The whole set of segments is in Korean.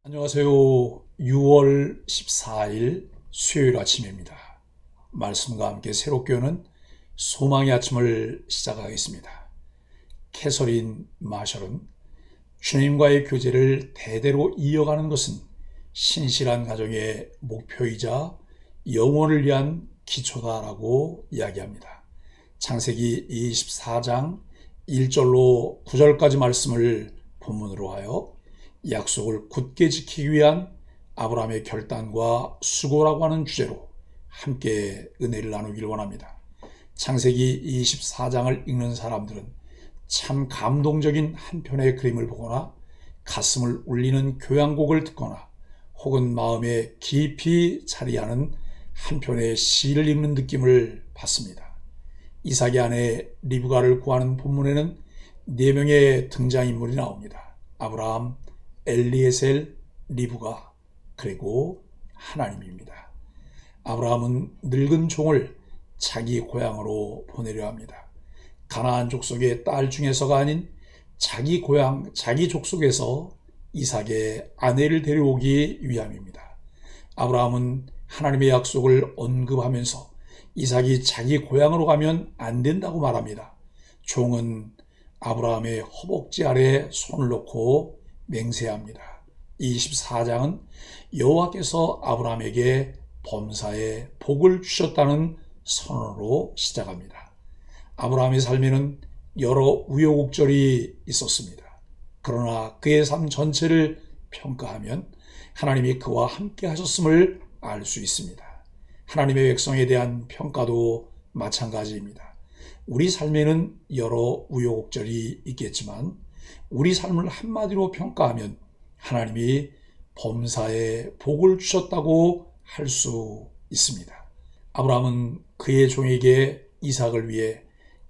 안녕하세요. 6월 14일 수요일 아침입니다. 말씀과 함께 새롭게 오는 소망의 아침을 시작하겠습니다. 캐서린 마셜은 주님과의 교제를 대대로 이어가는 것은 신실한 가정의 목표이자 영혼을 위한 기초다라고 이야기합니다. 창세기 24장 1절로 9절까지 말씀을 본문으로 하여 약속을 굳게 지키기 위한 아브라함의 결단과 수고라고 하는 주제로 함께 은혜를 나누기를 원합니다. 창세기 24장을 읽는 사람들은 참 감동적인 한 편의 그림을 보거나 가슴을 울리는 교향곡을 듣거나 혹은 마음에 깊이 자리하는 한 편의 시를 읽는 느낌을 받습니다. 이삭의 아내 리브가를 구하는 본문에는 4명의 등장인물이 나옵니다. 아브라함, 엘리에셀, 리브가, 그리고 하나님입니다. 아브라함은 늙은 종을 자기 고향으로 보내려 합니다. 가나안 족속의 딸 중에서가 아닌 자기 고향, 자기 족속에서 이삭의 아내를 데려오기 위함입니다. 아브라함은 하나님의 약속을 언급하면서 이삭이 자기 고향으로 가면 안 된다고 말합니다. 종은 아브라함의 허벅지 아래에 손을 놓고 맹세합니다. 24장은 여호와께서 아브라함에게 범사에 복을 주셨다는 선언으로 시작합니다. 아브라함의 삶에는 여러 우여곡절이 있었습니다. 그러나 그의 삶 전체를 평가하면 하나님이 그와 함께 하셨음을 알 수 있습니다. 하나님의 백성에 대한 평가도 마찬가지입니다. 우리 삶에는 여러 우여곡절이 있겠지만 우리 삶을 한마디로 평가하면 하나님이 범사에 복을 주셨다고 할 수 있습니다. 아브라함은 그의 종에게 이삭을 위해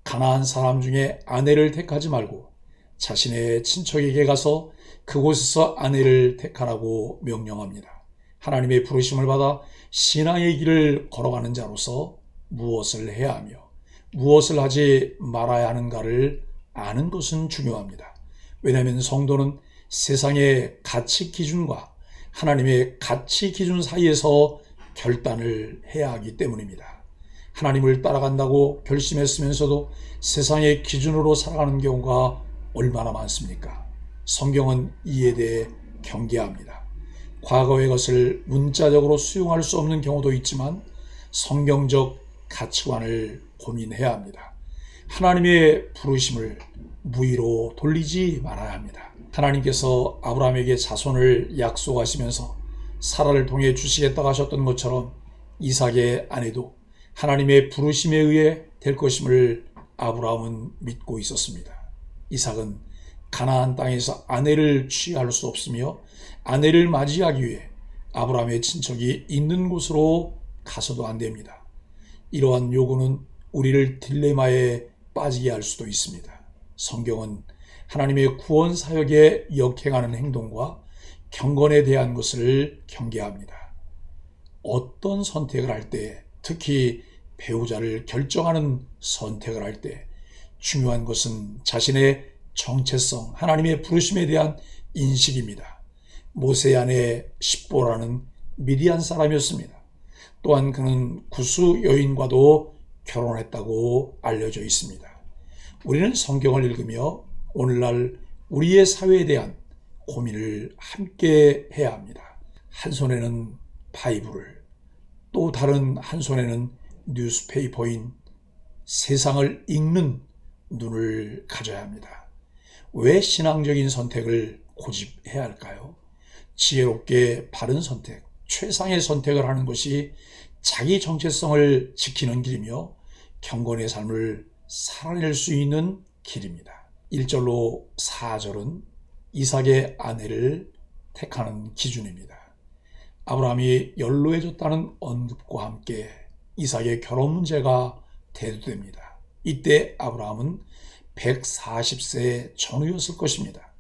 가나안 사람 중에 아내를 택하지 말고 자신의 친척에게 가서 그곳에서 아내를 택하라고 명령합니다. 하나님의 부르심을 받아 신앙의 길을 걸어가는 자로서 무엇을 해야 하며 무엇을 하지 말아야 하는가를 아는 것은 중요합니다. 왜냐하면 성도는 세상의 가치 기준과 하나님의 가치 기준 사이에서 결단을 해야 하기 때문입니다. 하나님을 따라간다고 결심했으면서도 세상의 기준으로 살아가는 경우가 얼마나 많습니까? 성경은 이에 대해 경계합니다. 과거의 것을 문자적으로 수용할 수 없는 경우도 있지만 성경적 가치관을 고민해야 합니다. 하나님의 부르심을 무의로 돌리지 말아야 합니다. 하나님께서 아브라함에게 자손을 약속하시면서 사라를 통해 주시겠다고 하셨던 것처럼 이삭의 아내도 하나님의 부르심에 의해 될 것임을 아브라함은 믿고 있었습니다. 이삭은 가나안 땅에서 아내를 취할 수 없으며 아내를 맞이하기 위해 아브라함의 친척이 있는 곳으로 가서도 안 됩니다. 이러한 요구는 우리를 딜레마에 빠지게 할 수도 있습니다. 성경은 하나님의 구원 사역에 역행하는 행동과 경건에 대한 것을 경계합니다. 어떤 선택을 할 때, 특히 배우자를 결정하는 선택을 할 때 중요한 것은 자신의 정체성, 하나님의 부르심에 대한 인식입니다. 모세의 아내 십보라는 미디안 사람이었습니다. 또한 그는 구스 여인과도 결혼했다고 알려져 있습니다. 우리는 성경을 읽으며 오늘날 우리의 사회에 대한 고민을 함께 해야 합니다. 한 손에는 바이블을, 또 다른 한 손에는 뉴스페이퍼인 세상을 읽는 눈을 가져야 합니다. 왜 신앙적인 선택을 고집해야 할까요? 지혜롭게 바른 선택, 최상의 선택을 하는 것이 자기 정체성을 지키는 길이며 경건의 삶을 살아낼 수 있는 길입니다. 1절로 4절은 이삭의 아내를 택하는 기준입니다. 아브라함이 연로해졌다는 언급과 함께 이삭의 결혼 문제가 대두됩니다. 이때 아브라함은 140세 전후였을 것입니다.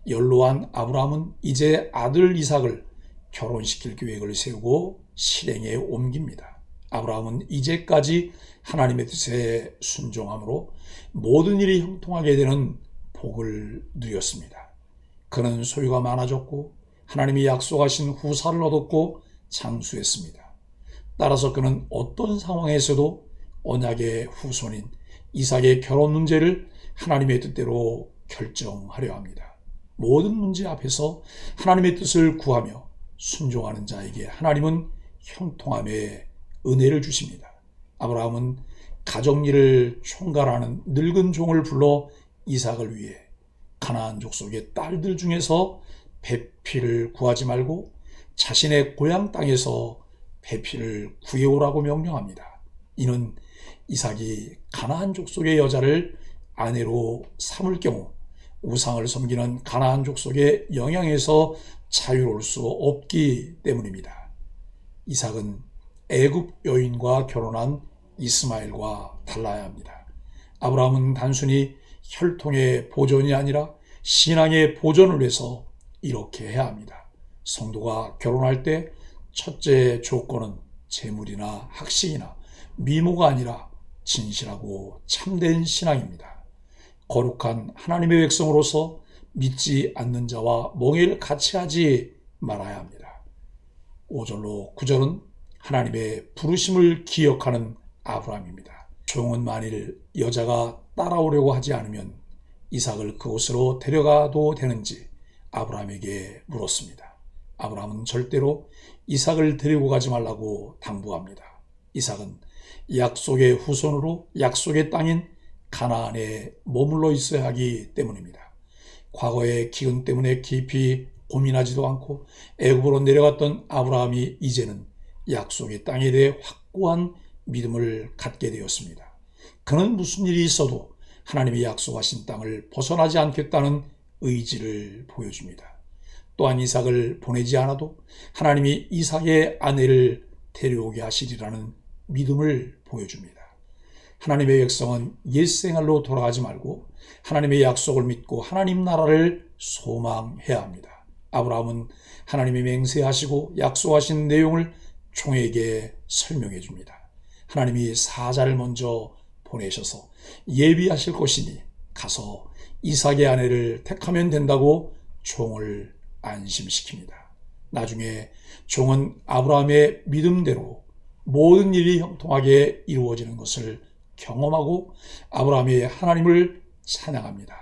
연로한 아브라함은 이제 아들 이삭을 결혼시킬 계획을 세우고 실행에 옮깁니다. 아브라함은 이제까지 하나님의 뜻에 순종함으로 모든 일이 형통하게 되는 복을 누렸습니다. 그는 소유가 많아졌고 하나님이 약속하신 후사를 얻었고 장수했습니다. 따라서 그는 어떤 상황에서도 언약의 후손인 이삭의 결혼 문제를 하나님의 뜻대로 결정하려 합니다. 모든 문제 앞에서 하나님의 뜻을 구하며 순종하는 자에게 하나님은 형통함의 은혜를 주십니다. 아브라함은 가정일을 총괄하는 늙은 종을 불러 이삭을 위해 가나안 족속의 딸들 중에서 배필을 구하지 말고 자신의 고향 땅에서 배필을 구해오라고 명령합니다. 이는 이삭이 가나안 족속의 여자를 아내로 삼을 경우 우상을 섬기는 가나안 족속의 영향에서 자유로울 수 없기 때문입니다. 이삭은 애굽 여인과 결혼한 이스마엘과 달라야 합니다. 아브라함은 단순히 혈통의 보존이 아니라 신앙의 보존을 위해서 이렇게 해야 합니다. 성도가 결혼할 때 첫째 조건은 재물이나 학식이나 미모가 아니라 진실하고 참된 신앙입니다. 거룩한 하나님의 백성으로서 믿지 않는 자와 멍해를 같이 하지 말아야 합니다. 5절로 9절은 하나님의 부르심을 기억하는 아브라함입니다. 종은 만일 여자가 따라오려고 하지 않으면 이삭을 그곳으로 데려가도 되는지 아브라함에게 물었습니다. 아브라함은 절대로 이삭을 데리고 가지 말라고 당부합니다. 이삭은 약속의 후손으로 약속의 땅인 가나안에 머물러 있어야 하기 때문입니다. 과거의 기근 때문에 깊이 고민하지도 않고 애굽으로 내려갔던 아브라함이 이제는 약속의 땅에 대해 확고한 믿음을 갖게 되었습니다. 그는 무슨 일이 있어도 하나님이 약속하신 땅을 벗어나지 않겠다는 의지를 보여줍니다. 또한 이삭을 보내지 않아도 하나님이 이삭의 아내를 데려오게 하시리라는 믿음을 보여줍니다. 하나님의 백성은 옛생활로 돌아가지 말고 하나님의 약속을 믿고 하나님 나라를 소망해야 합니다. 아브라함은 하나님이 맹세하시고 약속하신 내용을 종에게 설명해 줍니다. 하나님이 사자를 먼저 보내셔서 예비하실 것이니 가서 이삭의 아내를 택하면 된다고 종을 안심시킵니다. 나중에 종은 아브라함의 믿음대로 모든 일이 형통하게 이루어지는 것을 경험하고 아브라함이 하나님을 찬양합니다.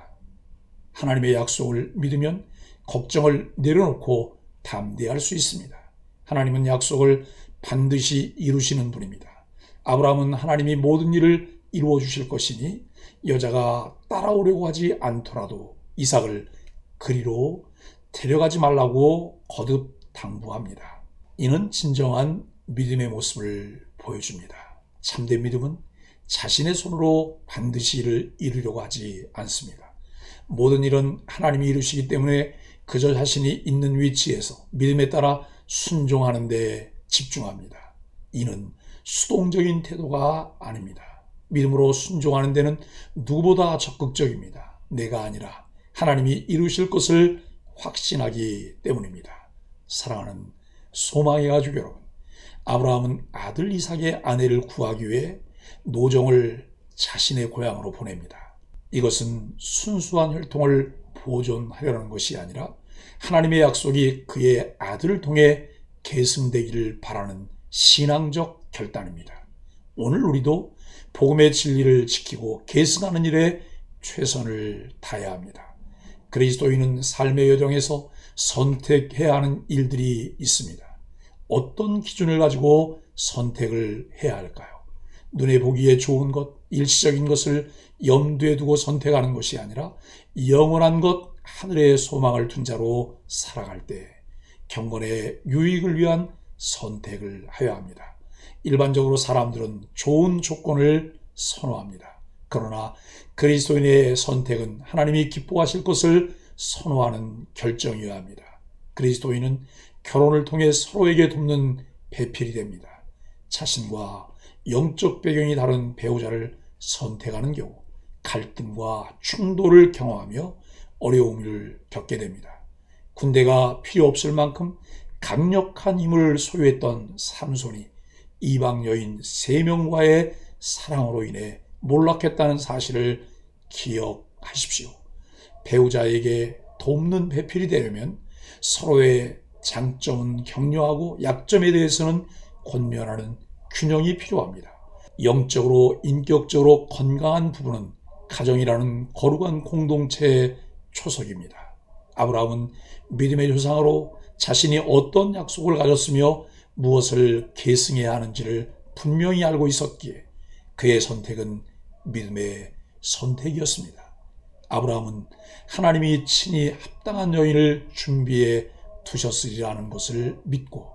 하나님의 약속을 믿으면 걱정을 내려놓고 담대할 수 있습니다. 하나님은 약속을 반드시 이루시는 분입니다. 아브라함은 하나님이 모든 일을 이루어 주실 것이니 여자가 따라오려고 하지 않더라도 이삭을 그리로 데려가지 말라고 거듭 당부합니다. 이는 진정한 믿음의 모습을 보여줍니다. 참된 믿음은 자신의 손으로 반드시 일을 이루려고 하지 않습니다. 모든 일은 하나님이 이루시기 때문에 그저 자신이 있는 위치에서 믿음에 따라 순종하는 데 집중합니다. 이는 수동적인 태도가 아닙니다. 믿음으로 순종하는 데는 누구보다 적극적입니다. 내가 아니라 하나님이 이루실 것을 확신하기 때문입니다. 사랑하는 소망의 가족 여러분, 아브라함은 아들 이삭의 아내를 구하기 위해 노정을 자신의 고향으로 보냅니다. 이것은 순수한 혈통을 보존하려는 것이 아니라 하나님의 약속이 그의 아들을 통해 계승되기를 바라는 신앙적 결단입니다. 오늘 우리도 복음의 진리를 지키고 계승하는 일에 최선을 다해야 합니다. 그리스도인은 삶의 여정에서 선택해야 하는 일들이 있습니다. 어떤 기준을 가지고 선택을 해야 할까요? 눈에 보기에 좋은 것, 일시적인 것을 염두에 두고 선택하는 것이 아니라 영원한 것, 하늘의 소망을 둔 자로 살아갈 때 경건의 유익을 위한 선택을 하여야 합니다. 일반적으로 사람들은 좋은 조건을 선호합니다. 그러나 그리스도인의 선택은 하나님이 기뻐하실 것을 선호하는 결정이어야 합니다. 그리스도인은 결혼을 통해 서로에게 돕는 배필이 됩니다. 자신과 영적 배경이 다른 배우자를 선택하는 경우 갈등과 충돌을 경험하며 어려움을 겪게 됩니다. 군대가 필요 없을 만큼 강력한 힘을 소유했던 삼손이 이방 여인 3명과의 사랑으로 인해 몰락했다는 사실을 기억하십시오. 배우자에게 돕는 배필이 되려면 서로의 장점은 격려하고 약점에 대해서는 권면하는 균형이 필요합니다. 영적으로 인격적으로 건강한 부부는 가정이라는 거룩한 공동체의 초석입니다. 아브라함은 믿음의 조상으로 자신이 어떤 약속을 가졌으며 무엇을 계승해야 하는지를 분명히 알고 있었기에 그의 선택은 믿음의 선택이었습니다. 아브라함은 하나님이 친히 합당한 여인을 준비해 두셨으리라는 것을 믿고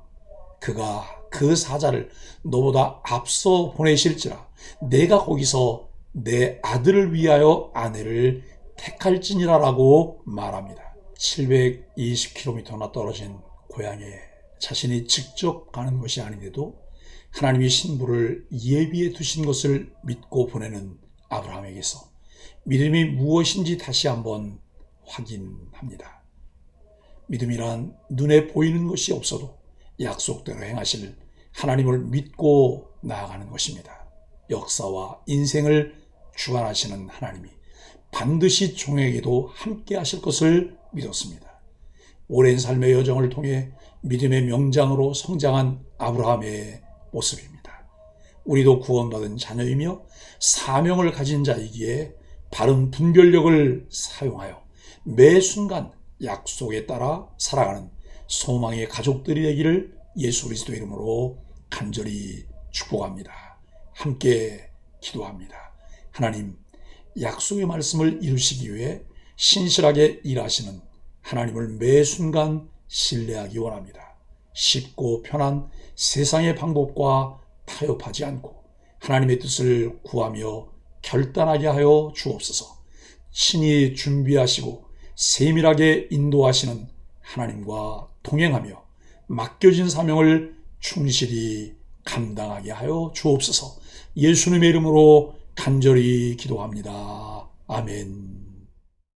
그가 그 사자를 너보다 앞서 보내실지라 내가 거기서 내 아들을 위하여 아내를 택할지니라라고 말합니다. 720km나 떨어진 고향에 자신이 직접 가는 것이 아닌데도 하나님이 신부를 예비해 두신 것을 믿고 보내는 아브라함에게서 믿음이 무엇인지 다시 한번 확인합니다. 믿음이란 눈에 보이는 것이 없어도 약속대로 행하실 하나님을 믿고 나아가는 것입니다. 역사와 인생을 주관하시는 하나님이 반드시 종에게도 함께 하실 것을 믿었습니다. 오랜 삶의 여정을 통해 믿음의 명장으로 성장한 아브라함의 모습입니다. 우리도 구원받은 자녀이며 사명을 가진 자이기에 바른 분별력을 사용하여 매 순간 약속에 따라 살아가는 소망의 가족들이 되기를 예수 그리스도 이름으로 간절히 축복합니다. 함께 기도합니다. 하나님, 약속의 말씀을 이루시기 위해 신실하게 일하시는 하나님을 매 순간 신뢰하기 원합니다. 쉽고 편한 세상의 방법과 타협하지 않고 하나님의 뜻을 구하며 결단하게 하여 주옵소서. 친히 준비하시고 세밀하게 인도하시는 하나님과 동행하며 맡겨진 사명을 충실히 감당하게 하여 주옵소서. 예수님의 이름으로 간절히 기도합니다. 아멘.